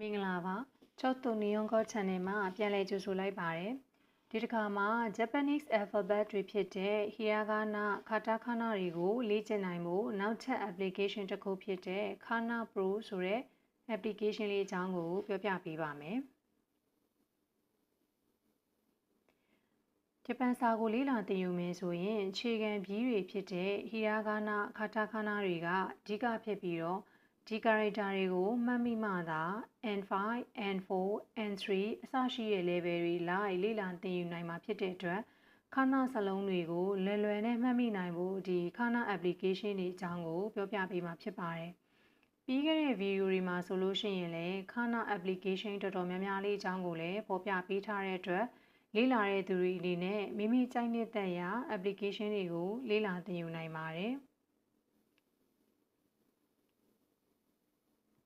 မင်္ဂလာပါကျောက်တုန်နီယွန်ကော channel မှာပြန်လည်ကြိုဆိုလိုက်ပါတယ်ဒီတစ်ခါမှာ Japanese alphabet တွေဖြစ်တဲ့ Hiragana ကာတာခါနာတွေကိုလေ့ကျင့်နိုင်ဖို့နောက်ထပ် application တစ်ခုဖြစ်တဲ့ Kana Pro ဆိုတဲ့ application လေးအကြောင်းကိုပြောပြပေးပါမယ်ဂျပန်စာကိုလေ့လာသင်ယူမယ်ဆိုရင်အခြေခံပြီးတွေဖြစ်တဲ့ Hiragana ကာတာခါနာတွေကအဓိကဖြစ်ပြီးတော့ဒီ character တွေကိုမှတ်မိမှသာ N5, N4, N3 အစရှိတဲ့ level တွေလိုက်လေ့လာသင်ယူနိုင်မှာဖြစ်တဲ့အတွက်ခါနာစာလုံးတွေကိုလွယ်လွယ်နဲ့မှတ်မိနိုင်ဖို့ဒီခါနာ application တွေအကြောင်းကိုပြောပြပေးမှာဖြစ်ပါတယ်။ပြီးခဲ့တဲ့ video တွေမှာဆိုလို့ရှိရင်လည်းခါနာ application တော်တော်များများလေးအကြောင်းကိုလည်းဖော်ပြပေးထားတဲ့အတွက်လေ့လာတဲ့သူတွေအနေနဲ့မိမိကြိုက်တဲ့ရာ application တွေကိုလေ့လာသင်ယူနိုင်ပါတယ်။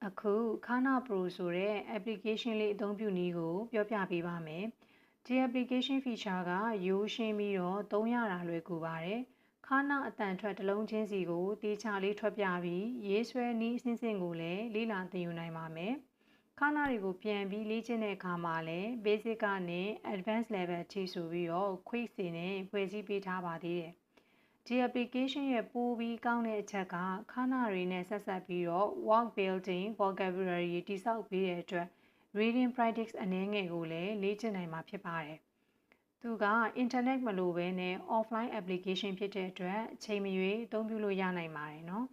အခု Kana Pro ဆိုတဲ့ application လေးအသုံးပြုနည်းကိုပြောပြပေးပါမယ်။ဒီ application feature ကရိုးရှင်းပြီးတော့သုံးရတာလွယ်ကူပါတယ်။ Kana အတန်ထွက်တစ်လုံးချင်းစီကိုတေချာလေးထွက်ပြပြီးရေးဆွဲနည်းအစဉ်စဉ်ကိုလည်းလေ့လာသင်ယူနိုင်ပါမယ်။ Kana တွေကိုပြန်ပြီးလေ့ကျင့်တဲ့အခါမှာလည်း basic ကနေ advanced level အထိဆိုပြီးတော့ quiz တွေနဲ့ဖွဲ့စည်းပေးထားပါသေးတယ်။ဒီ application ရဲ့ပိုပြီးကောင်းတဲ့အချက်ကခါနာတွေနဲ့ဆက်ဆက်ပြီးတော့ word building vocabulary တိစောက်ပေးတဲ့အတွက် reading practice အနည်းငယ်ကိုလည်းလေ့ကျင့်နိုင်မှာဖြစ်ပါတယ်။သူက internet မလိုဘဲနဲ့ offline application ဖြစ်တဲ့အတွက်အချိန်မရွေးအသုံးပြုလို့ရနိုင်ပါတယ်နော်။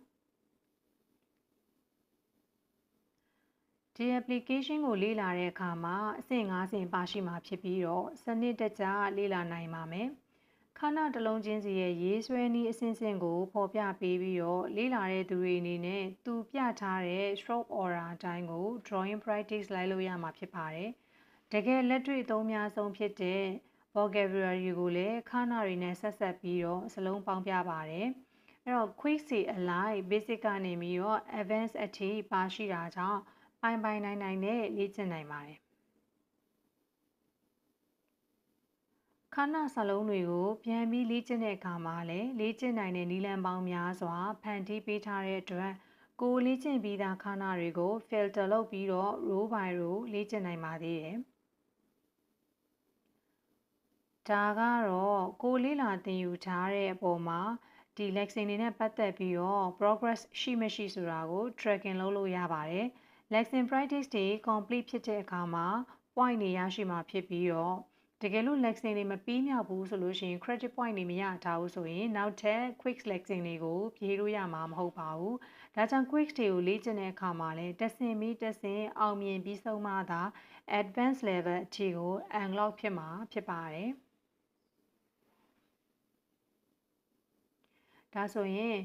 ဒီ application ကိုလေ့လာတဲ့အခါမှာအဆင့်5ဆင့်ပါရှိမှာဖြစ်ပြီးတော့စနစ်တကျလေ့လာနိုင်ပါမယ်။ခါနာတစ်လုံးချင်းစီရဲ့ရေးဆွဲနည်းအစဉ်စဉ်ကိုဖော်ပြပေးပြီးတော့လေ့လာတဲ့သူတွေအနေနဲ့သူပြထားတဲ့ stroke order အတိုင်းကို drawing practice လိုက်လို့ရမှာဖြစ်ပါတယ်။တကယ်လက်တွေ့အသုံးများဆုံးဖြစ်တဲ့ vocabulary ကိုလည်းခါနာတွေနဲ့ဆက်ဆက်ပြီးတော့စလုံးပေါင်းပြပါတယ်။အဲ့တော့ quiz စီအလိုက် basic ကနေပြီးတော့ advanced အထိပါရှိတာကြောင့်ပိုင်နိုင်နဲ့လေ့ကျင့်နိုင်ပါတယ်။ခါနာစာလုံးတွေကိုပြန်ပြီးလေ့ကျင့်တဲ့အခါမှာလည်းလေ့ကျင့်နိုင်တဲ့နည်းလမ်းပေါင်းများစွာဖန်တီးပေးထားတဲ့အတွက်ကိုလေ့ကျင့်ပြီးသားခါနာတွေကို filter လုပ်ပြီးတော့ row by row လေ့ကျင့်နိုင်ပါသေးတယ်။ဒါကတော့ကိုလေ့လာသင်ယူထားတဲ့အပေါ်မှာဒီ lesson တွေနဲ့ပတ်သက်ပြီးတော့ progress ရှိမရှိဆိုတာကို tracking လုပ်လို့ရပါတယ်။ lesson practice တွေ complete ဖြစ်တဲ့အခါမှာ point တွေရရှိမှာဖြစ်ပြီးတော့တကယ်လို့ lesson တွေမပြီးမြောက်ဘူးဆိုလို့ရှိရင် credit point တွေမရထားဘူးဆိုရင်နောက်ထပ် quiz lesson တွေကိုဖြေလို့ရမှာမဟုတ်ပါဘူး။ဒါကြောင့် quiz တွေကိုလေ့ကျင့်တဲ့အခါမှာလည်းတစ်ဆင့်ပြီးတစ်ဆင့်အောင်မြင်ပြီးဆုံးမှသာ advanced level အထိကို unlock ဖြစ်မှာဖြစ်ပါတယ်။ဒါဆိုရင်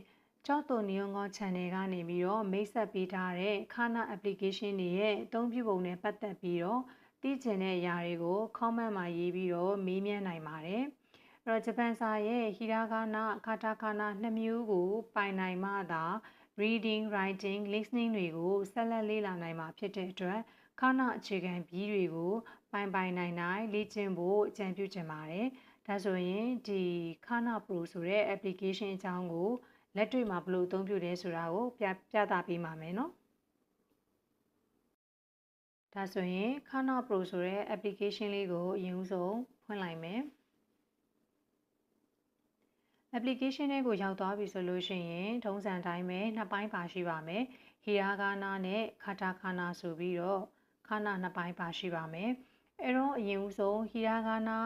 ကျောက်တုန်နီယွန်ကော channel ကနေပြီးတော့မိတ်ဆက်ပေးထားတဲ့ခါနာ application တွေရဲ့အသုံးပြုပုံနဲ့ပတ်သက်ပြီးတော့သိချင်တဲ့အရာတွေကို comment မှာရေးပြီးတော့မေးမြန်းနိုင်ပါတယ်။အဲ့တော့ဂျပန်စာရဲ့ဟီရာဂါနာကာတာခါနာ2မျိုးကိုပိုင်နိုင်မှသာ reading, writing, listening တွေကိုဆက်လက်လေ့လာနိုင်မှာဖြစ်တဲ့အတွက်ခါနာအခြေခံပြီးတွေကိုပိုင်နိုင်လေ့ကျင့်ဖို့အကြံပြုချင်ပါတယ်။ဒါဆိုရင်ဒီခါနာ Pro ဆိုတဲ့ application အကြောင်းကိုလက်တွေ့မှာဘယ်လိုအသုံးပြုလဲဆိုတာကိုပြသပေးပါမယ်နော်။ဒါဆိုရင် Kana Pro ဆိုတဲ့ application လေးကိုအရင်ဆုံးဖွင့်လိုက်မယ်။ application လေးကိုရောက်သွားပြီဆိုလို့ရှိရင်ထုံးစံတိုင်းပဲနှစ်ပိုင်းပါရှိပါမယ်။ Hiragana နဲ့ Katakana ဆိုပြီးတော့ Kana နှစ်ပိုင်းပါရှိပါမယ်။အဲ့တော့အရင်ဦးဆုံး Hiragana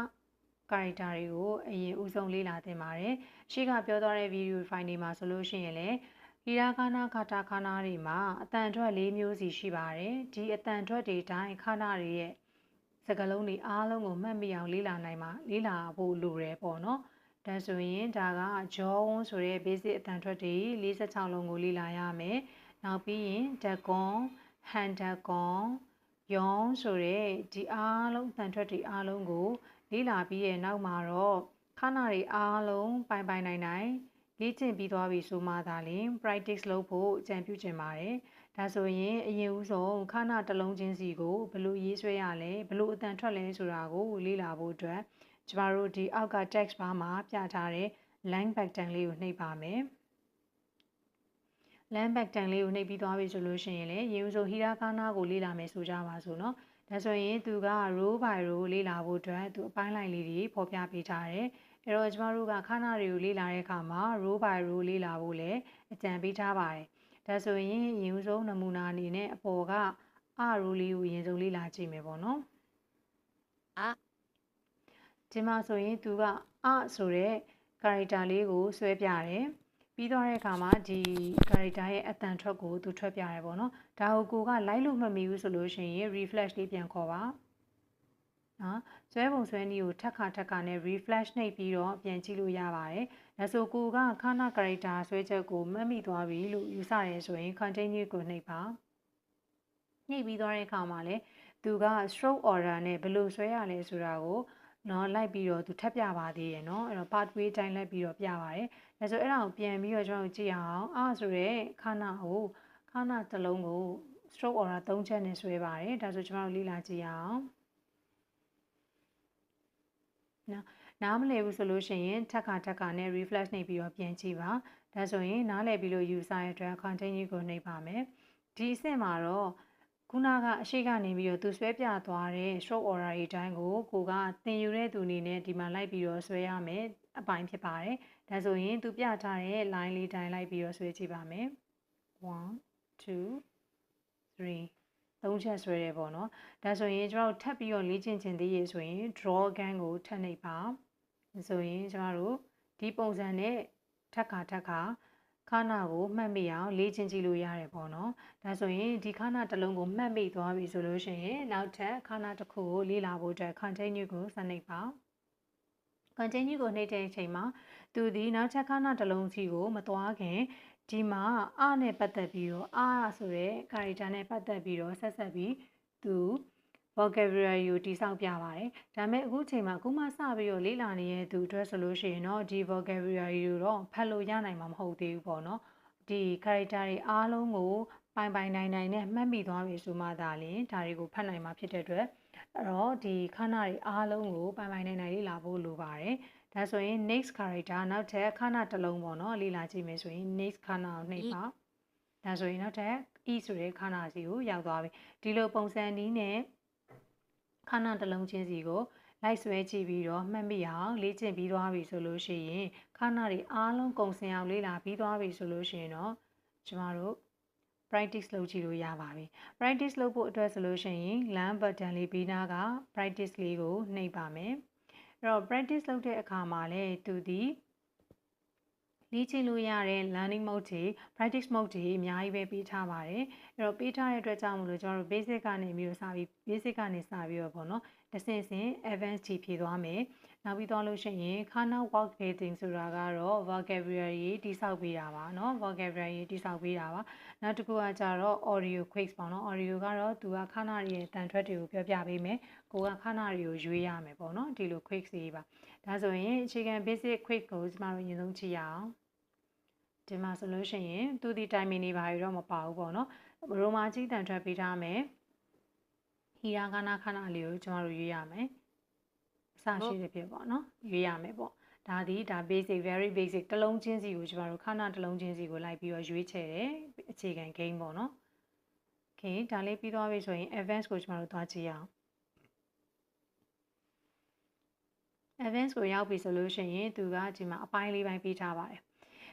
character တွေကိုအရင်ဦးဆုံးလေ့လာသင်ပါတယ်။ရှေ့ကပြောသွားတဲ့ video file တွေမှာဆိုလို့ရှိရင်လည်းဟီရာဂါနာကာတာခါနာတွေမှာအတန်ထွက်၄မျိုးစီရှိပါတယ်။ဒီအတန်ထွက်တွေတိုင်းခါနာတွေရဲ့စကားလုံးတွေအားလုံးကိုမှတ်မိအောင်လေ့လာဖို့လိုတယ်ပေါ့နော်။ဒါဆိုရင်ဒါကဂျောဝန်းဆိုတဲ့ basic အတန်ထွက်တွေ46လုံးကိုလေ့လာရမယ်။နောက်ပြီးရင်ဒကွန်ဟန်ဒကွန်ယောင်ဆိုတဲ့ဒီအားလုံးအတန်ထွက်တွေအားလုံးကိုလေ့လာပြီးရဲ့နောက်မှာတော့ခါနာတွေအားလုံးပိုင်နိုင်လေ့ကျင့်ပြီးသွားပြီဆိုမှသာလျှင် practice လုပ်ဖို့အကြံပြုချင်ပါတယ်။ဒါဆိုရင်အရင်ဦးဆုံးခါနာတစ်လုံးချင်းစီကိုဘယ်လိုရေးဆွဲရလဲဘယ်လိုအတန်ထွက်လဲဆိုတာကိုလေ့လာဖို့အတွက်ကျမတို့ဒီအောက်က text bar မှာပြထားတဲ့ line button လေးကိုနှိပ်ပါမယ် လမ်းဘက်တန်လေးကိုနှိပ်ပြီးသွားပြီဆိုလို့ရှိရင်လေရေဦးဆိုဟီရာကာနာကိုလေ့လာမယ်ဆိုကြပါစို့နော်ဒါဆိုရင်သူက row by row လေ့လာဖို့အတွက်သူအပိုင်းလိုက်လေးတွေဖော်ပြပေးထားတယ်အဲ့တော့ကျမတို့ကခဏတွေကိုလေ့လာတဲ့အခါမှာ row by row လေ့လာဖို့လည်းအကြံပေးထားပါတယ်ဒါဆိုရင်ရေဦးဆုံးနမူနာအနေနဲ့အပေါ်က row လေးကိုအရင်ဆုံးလေ့လာကြည့်မယ်ပေါ့နော်ဒီမှာဆိုရင်သူကဆိုတဲ့ character လေးကိုဆွဲပြတယ်ပြီးတော့တဲ့အခါမှာဒီ character ရဲ့အတန်ထွက်ကိုသူထွက်ပြရဲပေါ့နော်ဒါကိုကလိုက်လို့မမီဘူးဆိုလို့ရှိရင် refresh လေးပြန်ခေါ်ပါနော်ဆွဲပုံဆွဲနည်းကိုထပ်ခါနဲ့ refresh နှိပ်ပြီးတော့ပြန်ကြည့်လို့ရပါတယ်ဒါဆိုကိုကခဏ character ဆွဲချက်ကိုမှတ်မိသွားပြီလို့ယူဆရဲဆိုရင် continue ကိုနှိပ်ပါနှိပ်ပြီးတော့တဲ့အခါမှာလည်းသူက stroke order နဲ့ဘယ်လိုဆွဲရလဲဆိုတာကိုနော်လိုက်ပြီးတော့သူထပ်ပြပါသေးရယ်နော်အဲ့တော့ pathway တိုင်းလိုက်ပြီးတော့ပြပါတယ်ဒါဆိုအဲ့ဒါကိုပြန်ပြီးတော့ကျွန်တော်တို့ကြည့်အောင်ဆိုရဲခဏတစ်လုံးကို stroke order 3ချက်နဲ့ဆွဲပါတယ်ဒါဆိုကျွန်တော်တို့လေ့လာကြည့်အောင်နော်နားမလည်ဘူးဆိုလို့ရှိရင်ထပ်ခါနဲ့ refresh နှိပ်ပြီးတော့ပြန်ကြည့်ပါဒါဆိုရင်နားလည်ပြီးလို့ user ရဲ့အတွက် continue ကိုနှိပ်ပါမယ်ဒီအဆင့်မှာတော့ခုနကအရှိကနေပြီးတော့သူဆွဲပြသွားတဲ့ stroke order တွေတိုင်းကိုကသင်ယူတဲ့သူအနေနဲ့ဒီမှာလိုက်ပြီးတော့ဆွဲရမယ်အပိုင်းဖြစ်ပါတယ်ဒါဆိုရင်သူပြထားတဲ့ line လေးတိုင်းလိုက်ပြီးတော့ဆွဲကြည့်ပါမယ်1 2 3 3ချက်ဆွဲရဲပေါ့နော်ဒါဆိုရင်ကျွန်တော်တို့ထပ်ပြီးတော့လေ့ကျင့်ခြင်းသေးရဆိုရင် draw gun ကိုထပ်နှိပ်ပါဆိုရင်ကျွန်တော်တို့ဒီပုံစံနဲ့ထပ်ခါခဏကိုမှတ်မိအောင်လေ့ကျင့်ကြည့်လို့ရတယ်ပေါ့နော်ဒါဆိုရင်ဒီခဏတစ်လုံးကိုမှတ်မိသွားပြီဆိုလို့ရှိရင်နောက်ထပ်ခဏတစ်ခုကိုလေ့လာဖို့အတွက် continue ကိုဆက်နှိပ်ပါ continue ကိုနှိပ်တဲ့အချိန်မှာသူဒီနောက်ထပ်ခဏတစ်လုံးစီကိုမသွားခင်ဒီမှာနဲ့ပတ်သက်ပြီးတော့ဆိုတဲ့ character နဲ့ပတ်သက်ပြီးတော့ဆက်ပြီးသူ vocabulary ကိုတိစောက်ပြပါတယ်ဒါပေမဲ့အခုချိန်မှာအခုမှစပြီးတော့လေ့လာနေတဲ့သူအတွက်ဆိုလို့ရှိရင်တော့ဒီ vocabulary ကိုတော့ဖတ်လို့ရနိုင်မှာမဟုတ်သေးဘူးပေါ့နော်ဒီ character တွေအားလုံးကိုပိုင်နိုင်နဲ့မှတ်မိသွားပြီဆိုမှသာလျှင်ဒါတွေကိုဖတ်နိုင်မှာဖြစ်တဲ့အတွက်အဲ့တော့ဒီခဏတွေအားလုံးကိုပိုင်နိုင်လေ့လာဖို့လိုပါတယ်ဒါဆိုရင် next character နောက်ထပ်ခဏတစ်လုံးပေါ့နော်လေ့လာကြည့်မယ်ဆိုရင် next ခဏကိုနှိပ်ပါဒါဆိုရင်နောက်ထပ် ဆိုတဲ့ခဏစီကိုရောက်သွားပြီဒီလိုပုံစံနည်းနဲ့ခဏတစ်လုံးချင်းစီကိုလိုက်ဆွဲကြည့်ပြီးတော့မှတ်မိအောင်လေ့ကျင့်ပြီးသွားပြီဆိုလို့ရှိရင်ခဏတွေအားလုံးကုန်စင်အောင်လေ့လာပြီးသွားပြီဆိုလို့ရှိရင်တော့ကျမတို့ practice လုပ်ကြည့်လို့ရပါပြီ practice လုပ်ဖို့အတွက်ဆိုလို့ရှိရင် learn button လေးပြီးနားက practice လေးကိုနှိပ်ပါမယ်အဲ့တော့ practice လုပ်တဲ့အခါမှာလည်းသူဒီလေ့ကျင့်လို့ရတဲ့ learning mode တွေ practice mode တွေအများကြီးပဲပေးထားပါတယ်အဲ့တော့ပေးထားတဲ့အတွက်ကြောင့်မလို့ကျွန်တော်တို့ basic ကနေပြီးတော့စပြီး basic ကနေစပြီးတော့ပေါ့နော်တစ်ဆင့် advanced ထိဖြည့်သွားမယ်နောက်ပြီးတော့လို့ရှိရင် Kana work building ဆိုတာကတော့ vocabulary တိစောက်ပေးတာပါเนาะ vocabulary တိစောက်ပေးတာပါနောက်တစ်ခုကကြတော့ audio quiz ပေါ့နော် audio ကတော့သူက Kana ရဲ့တန်ထွက်တွေကိုပြောပြပေးမယ်ကိုက Kana တွေကိုရွေးရမယ်ပေါ့နော်ဒီလို quiz တွေပါဒါဆိုရင်အခြေခံ basic quiz ကိုကျမတို့အရင်ဆုံးကြည့်ရအောင်ဒီမှာဆိုလို့ရှိရင်သူဒီ timing တွေပါရတော့မပါဘူးပေါ့နော်ရိုမာကြီးတန်ထွက်ပေးထားမယ်ဟီရာဂနာခဏလေးကိုကျမတို့ရွေးရမယ်အစရှိတဲ့ဖြစ်ပေါ့နော်ရွေးရမယ်ပေါ့ဒါ basic very basic တစ်လုံးချင်းစီကိုကျမတို့ခဏတစ်လုံးချင်းစီကိုလိုက်ပြီးတော့ရွေးချယ်တယ်အခြေခံ game ပေါ့နော် okay ဒါလေးပြီးသွားပြီဆိုရင် advanced ကိုကျမတို့သွားကြည့်အောင် advanced ကိုရောက်ပြီဆိုလို့ရှိရင်သူကဒီမှာအပိုင်းလေးပိုင်းပေးထားပါတယ်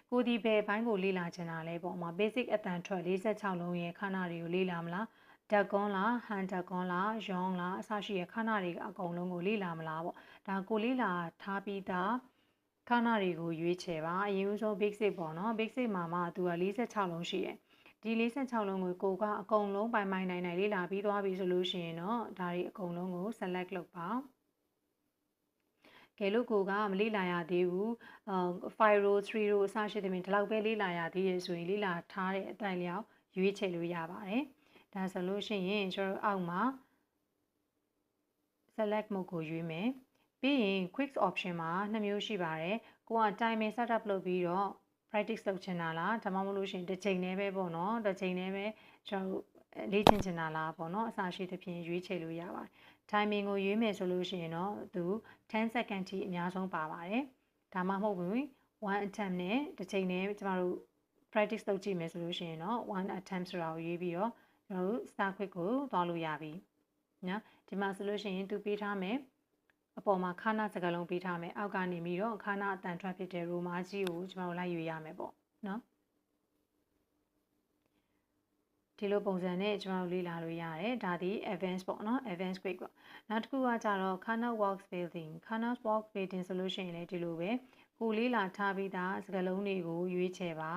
ကိုဒီဘယ်ဘိုင်းကိုလေ့လာချင်တာလဲပေါ့မှာ basic အတန်ထွက်46လုံးရဲ့ခဏတွေကိုလေ့လာမလားဓာတ်ကွန်လားဟန်ဓာတ်ကွန်လားယောင်းလားအစရှိရဲ့ခဏတွေအကုန်လုံးကိုလေ့လာမလားပေါ့ဒါကိုလေ့လာထားပြီးသားခဏတွေကိုရွေးချယ်ပါအရင်ဆုံး basic ပေါ့နော် basic မှာမှသူက46လုံးရှိတယ်ဒီ46လုံးကိုကအကုန်လုံးပိုင်နိုင်လေ့လာပြီးသွားပြီဆိုလို့ရှိရင်တော့ဒါတွေအကုန်လုံးကို select လုပ်ပါကဲလို့ကိုကမလေ့လာရသေးဘူး5 row 3 row အစရှိသဖြင့်ဒီလောက်ပဲလေ့လာရသေးရဆိုရင်လေ့လာထားတဲ့အတိုင်းလျောက်ရွေးချယ်လို့ရပါတယ်ဒါဆိုလို့ရှိရင်ကျွန်တော်အောက်မှာ select mode ကိုရွေးမယ်ပြီးရင် quick option မှာ2မျိုးရှိပါတယ်ကိုက timer setup လုပ်ပြီးတော့ practice လုပ်ချင်တာလားဒါမှမဟုတ်လို့ရှိရင်တစ်ချိန်တည်းပဲပေါ့နော်တစ်ချိန်တည်းပဲကျွန်တော်လေ့ကျင့်ချင်တာလားပေါ့နော်အစရှိသဖြင့်ရွေးချယ်လို့ရပါတယ် timing ကိုရွေးမယ်ဆိုလို့ရှိရင်တော့သူ10 second ထိအများဆုံးပါပါတယ်ဒါမှမဟုတ်ဘူး1 attempt နဲ့တစ်ချိန်တည်းကျမတို့ practice လုပ်ကြည့်မယ်ဆိုလို့ရှိရင်တော့ one attempt ဆိုတာကိုရွေးပြီးတော့ကျွန်တော်တို့ start quick ကိုသွားလို့ရပြီနော်ဒီမှာဆိုလို့ရှိရင်သူပေးထားမယ်အပေါ်မှာခါနာစကားလုံးပေးထားမယ်အောက်ကနေပြီးတော့ခါနာအတန်ထွက်ဖြစ်တဲ့ရိုမာကြီးကိုကျွန်တော်တို့လိုက်ရွေးရမယ်ပေါ့နော်ဒီလိုပုံစံနဲ့ကျွန်တော်တို့လေ့လာလို့ရတယ်ဒါဒီ advanced ပေါ့နော် advanced quick ပေါ့နောက်တစ်ခုကကြတော့ Kana works building Kana works building ဆိုလို့ရှိရင်လည်းဒီလိုပဲကိုလေ့လာထားပြီးသားစကားလုံးတွေကိုရွေးချယ်ပါ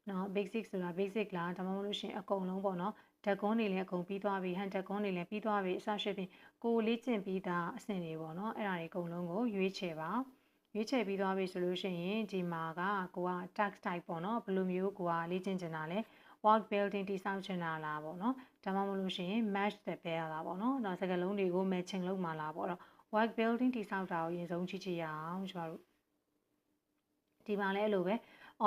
နော် basic ဆိုတာ basic လားဒါမှမဟုတ်လို့ရှိရင်အကုန်လုံးပေါ့နော်ဓာတ်ကွန်းတွေလည်းအကုန်ပြီးသွားပြီဟန်ဓာတ်ကွန်းတွေလည်းပြီးသွားပြီအစရှိဖြင့်ကိုလေ့ကျင့်ပြီးသားအဆင့်တွေပေါ့နော်အဲ့ဒါတွေအကုန်လုံးကိုရွေးချယ်ပါရွေးချယ်ပြီးသွားပြီဆိုလို့ရှိရင်ဒီမှာကကိုက task type ပေါ့နော်ဘယ်လိုမျိုးကိုကလေ့ကျင့်ချင်တာလဲ work building တိစောက်ချင်တာလားပေါ့နော်ဒါမှမဟုတ်လို့ရှိရင် match တဲ့ပဲရတာပေါ့နော်ဒါစကားလုံးတွေကို matching လုပ်မှာလားပေါ့တော့ work building တိစောက်တာကိုအရင်ဆုံးကြည့်ကြရအောင်ကျွန်တော်တို့ဒီမှာလည်းအဲ့လိုပဲ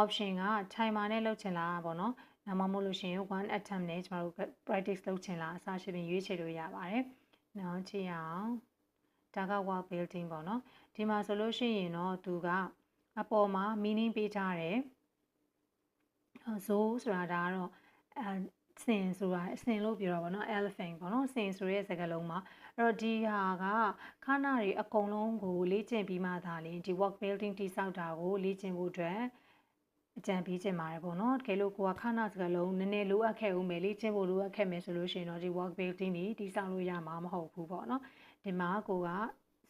option က timer နဲ့လုပ်ချင်လားပေါ့နော်ဒါမှမဟုတ်လို့ရှိရင် one attempt နဲ့ကျွန်တော်တို့ practice လုပ်ချင်လားအစားရှိပြီးရွေးချယ်လို့ရပါတယ်နော်ကြည့်ရအောင်ဒါက work building ပေါ့နော်ဒီမှာဆိုလို့ရှိရင်တော့သူကအပေါ်မှာ meaning ပေးထားတယ်zoo ဆိုတာဒါကတော့စင်ဆိုတာအစင်လို့ပြောတာပေါ့နော် elephant ပေါ့နော်စင်ဆိုတဲ့စကားလုံးမှာအဲ့တော့ဒီဟာကခါနာတွေအကုန်လုံးကိုလေ့ကျင့်ပြီးမှသာလေဒီ work building တိစောက်တာကိုလေ့ကျင့်ဖို့အတွက်အကြံပေးချင်ပါတယ်ပေါ့နော်တကယ်လို့ကိုကခါနာစကားလုံးနည်းနည်းလိုအပ်ခဲ့ဦးမယ်လေ့ကျင့်ဖို့လိုအပ်ခဲ့မယ်ဆိုလို့ရှိရင်တော့ဒီ work building တွေတိစောက်လို့ရမှာမဟုတ်ဘူးပေါ့နော်ဒီမှာကိုက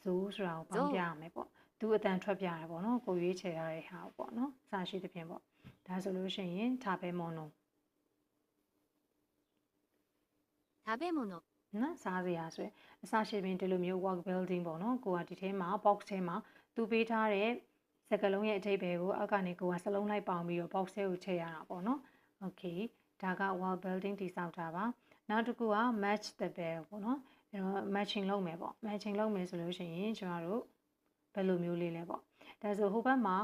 zoo ဆိုတာကိုပေါင်းပြရမယ်ပေါ့သူအတန်ထွက်ပြရတယ်ပေါ့နော်ကိုရွေးချယ်ရတဲ့ဟာပေါ့နော်စာရှိသဖြင့်ပေါ့ဒါဆိုလို့ရှိရင်食べ物食べ物နော်စားစရာဆိုရင်အစရှိပင်ဒီလိုမျိုး work building ပေါ့နော်ကိုကဒီထဲမှာ box ထဲမှာသူပေးထားတဲ့စကားလုံးရဲ့အဓိပ္ပာယ်ကိုအောက်ကနေကိုကစလုံးလိုက်ပေါင်းပြီးတော့ box ထဲကိုထည့်ရတာပေါ့နော် okay ဒါက work building တိစောက်တာပါနောက်တစ်ခုက match the bell ပေါ့နော်အဲ့တော့ matching လုပ်မယ်ပေါ့ matching လုပ်မယ်ဆိုလို့ရှိရင်ကျွန်တော်တို့ဘယ်လိုမျိုးလေးလဲပေါ့ဒါဆိုဟိုဘက်မှာ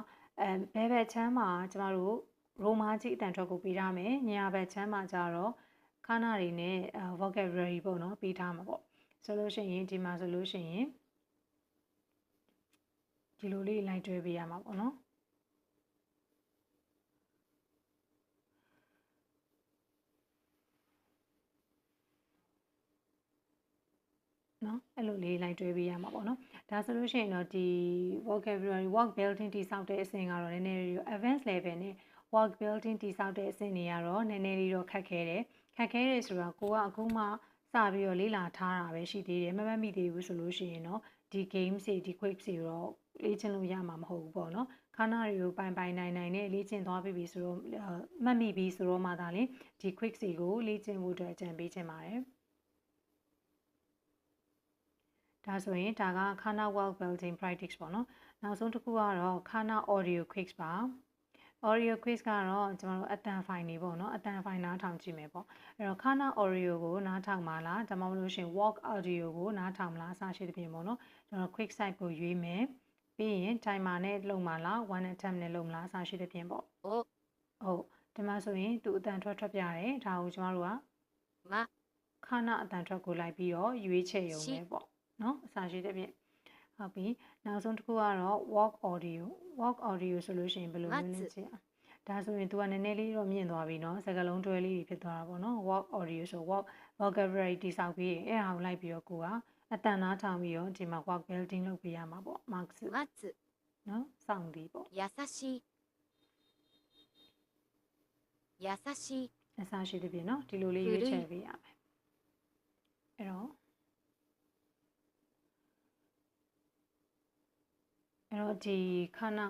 ဘယ်ဘက်ချမ်းမှာကျမတို့ရိုမာကြီးအတန်ထွက်ကိုပေးထားမယ်ညာဘက်ချမ်းမှာကျတော့ခါနာတွေနဲ့ vocabulary ပေါ့နော်ပေးထားမှာပေါ့ဆိုလို့ရှိရင်ဒီမှာဆိုလို့ရှိရင်ဒီလိုလေးလိုက်တွဲပေးရမှာပေါ့နော်နော်အဲ့လိုလေးလိုက်တွဲပေးရမှာပေါ့နော်ဒါဆိုလို့ရှိရင်တော့ဒီ vocabulary work building တိစောက်တဲ့အဆင့်ကတော့နည်းနည်းလေး advanced level နဲ့ work building တိစောက်တဲ့အဆင့်တွေကတော့နည်းနည်းလေးတော့ခက်ခဲတယ်ဆိုတော့ကိုကအခုမှစပြီးတော့လေ့လာထားတာပဲရှိသေးတယ်မမှတ်မိသေးဘူးဆိုလို့ရှိရင်တော့ဒီ games တွေဒီ quiz တွေတော့လေ့ကျင့်လို့ရမှာမဟုတ်ဘူးပေါ့နော်ခါနာတွေကိုပိုင်နိုင်နဲ့လေ့ကျင့်သွားပြီဆိုတော့မှတ်မိပြီဆိုတော့မှသာလေဒီ quiz တွေကိုလေ့ကျင့်ဖို့အတွက်အကြံပေးချင်ပါတယ်ဒါဆိုရင်ဒါက Kana work building practice ပေါ့နော်နောက်ဆုံးတစ်ခုကတော့ Kana audio quiz ပါ audio quiz ကတော့ကျွန်တော်တို့အတန်ဖိုင်နေပေါ့နော်အတန်ဖိုင်နားထောင်ကြည့်မယ်ပေါ့အဲ့တော့ Kana audio ကိုနားထောင်ပါလားဒါမှမဟုတ်လို့ရှင် walk audio ကိုနားထောင်မလားအစရှိသဖြင့်ပေါ့နော်ကျွန်တော် quick site ကိုရွေးမယ်ပြီးရင် timer နဲ့လုပ်မှာလား one attempt နဲ့လုပ်မလားအစရှိသဖြင့်ပေါ့ဟုတ်ဒီမှာဆိုရင်သူအတန်ထွက်ပြတယ်ဒါကိုကျွန်တော်တို့ကKanaအတန်ထွက်ကိုလိုက်ပြီးတော့ရွေးချယ်ရုံပဲပေါ့နော်အစာရှိတဲ့ဖြင့်ဟုတ်ပြီနောက်ဆုံးတစ်ခုကတော့ walk audio ဆိုလို့ရှိရင်ဘယ်လိုမျိုးလဲကြည့်ဒါဆိုရင် तू ကနည်းနည်းလေးတော့မြင့်သွားပြီเนาะစကားလုံးတွဲလေးတွေဖြစ်သွားတာပေါ့နော် walk audio ဆို vocabulary တိစောက်ပြီးအဲ့ဟာကိုလိုက်ပြီးတော့ကိုကအတန်နားထောင်ပြီးတော့ဒီမှာ work building လုပ်ပေးရမှာပေါ့ marks နော်စောင့်ပြီးပေါ့優しい優しいအစာရှိတဲ့ဖြင့်เนาะဒီလိုလေးရွေးချယ်ပေးရမယ်အဲ့တော့ဒီခဏ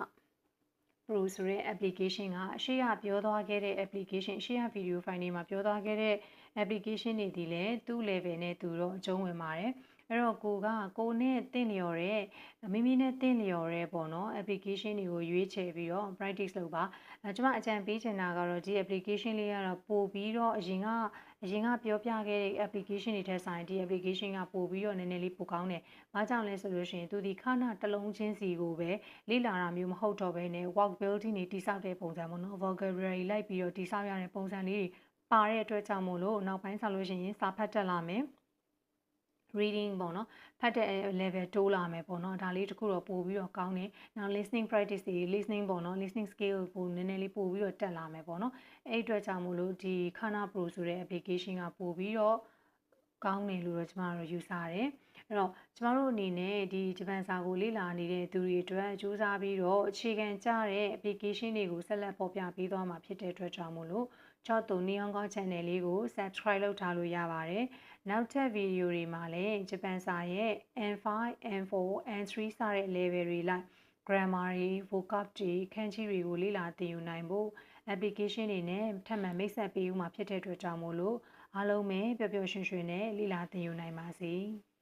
Pro ဆိုတဲ့ application ကအရှိရပြောသွားခဲ့တဲ့ application အရှိရ video file တွေမှာပြောသွားခဲ့တဲ့ application တွေဒီလည်းသူ့ level နဲ့သူတော့အကျုံးဝင်ပါတယ်အဲ့တော့ကိုနဲ့တင့်လျော်တဲ့မိမိနဲ့တင့်လျော်တဲ့ပေါ့နော် application တွေကိုရွေးချယ်ပြီးတော့ practice လုပ်ပါကျွန်မအကြံပေးချင်တာကတော့ဒီ application လေးကတော့ပို့ပြီးတော့အရင်ကပြောပြခဲ့တဲ့ application တွေထက်ဆိုင်ဒီ application ကပို့ပြီးတော့နည်းနည်းလေးပိုကောင်းတယ်။ဘာကြောင့်လဲဆိုလို့ရှိရင်သူဒီခဏတစ်လုံးချင်းစီကိုပဲလေ့လာတာမျိုးမဟုတ်တော့ဘဲနဲ့ work building တွေတိစောက်တဲ့ပုံစံပေါ့နော် vocabulary လိုက်ပြီးတော့တိစောက်ရတဲ့ပုံစံလေးတွေပါတဲ့အတွက်ကြောင့်မို့လို့နောက်ပိုင်းဆိုလို့ရှိရင်စာဖတ်တက်လာမယ် reading ပေါ့နော်ဖတ်တဲ့ level တိုးလာမယ်ပေါ့နော်ဒါလေးတစ်ခုတော့ပို့ပြီးတော့ကောင်းတယ်နောက် listening practice တွေ listening ပေါ့နော် listening skill ကိုနည်းနည်းလေးပို့ပြီးတော့တက်လာမယ်ပေါ့နော်အဲ့အတွက်ကြောင့်မို့လို့ဒီ Kana Pro ဆိုတဲ့ application ကပို့ပြီးတော့ကောင်းတယ်လို့တော့ကျမတို့ယူဆတယ်အဲ့တော့ကျမတို့အနေနဲ့ဒီဂျပန်စာကိုလေ့လာနေတဲ့သူတွေအတွက်စူးစမ်းပြီးတော့အခြေခံကျတဲ့ application တွေကိုဆက်လက်ပေါ်ပြပေးသွားမှာဖြစ်တဲ့အတွက်ကြောင့်မို့လို့ကျတော့ Nihongo channel လေးကို subscribe လုပ်ထားလို့ရပါတယ်နောက်ထပ်ဗီဒီယိုတွေမှာလည်းဂျပန်စာရဲ့ N5, N4, N3 စတဲ့ level တွေလိုက် grammar တွေ vocab တွေခန်းကြီးတွေကိုလေ့လာသင်ယူနိုင်ဖို့ application တွေနဲ့ထပ်မံမိတ်ဆက်ပေးဦးမှာဖြစ်တဲ့အတွက်ကြောင့်မို့လို့အားလုံးပဲပျော်ပျော်ရွှင်ရွှင်နဲ့လေ့လာသင်ယူနိုင်ပါစေ။